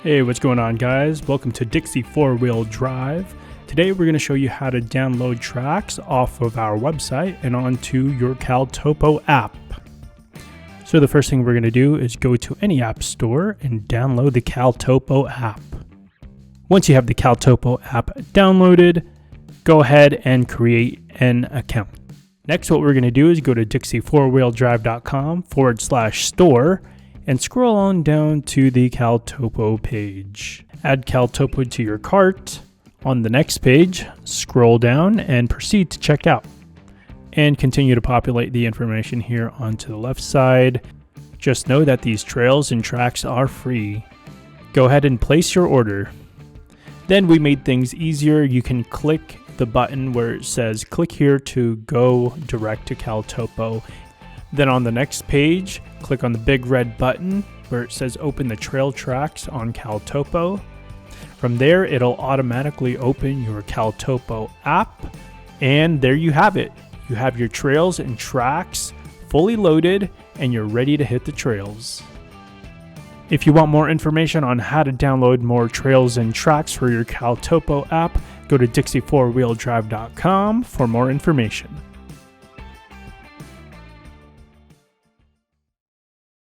Hey, what's going on, guys? Welcome to Dixie 4-Wheel Drive. Today we're going to show you how to download tracks off of our website and onto your CalTopo app. So the first thing we're going to do is go to any app store and download the CalTopo app. Once you have the CalTopo app downloaded, go ahead and create an account. Next, what we're going to do is go to dixie4wheeldrive.com/store and scroll on down to the CalTopo page. Add CalTopo to your cart. On the next page, scroll down and proceed to check out. And continue to populate the information here onto the left side. Just know that these trails and tracks are free. Go ahead and place your order. Then we made things easier. You can click the button where it says click here to go direct to CalTopo. Then on the next page, click on the big red button where it says open the trail tracks on CalTopo. From there, it'll automatically open your CalTopo app. And there you have it. You have your trails and tracks fully loaded and you're ready to hit the trails. If you want more information on how to download more trails and tracks for your CalTopo app, go to dixie4wheeldrive.com for more information.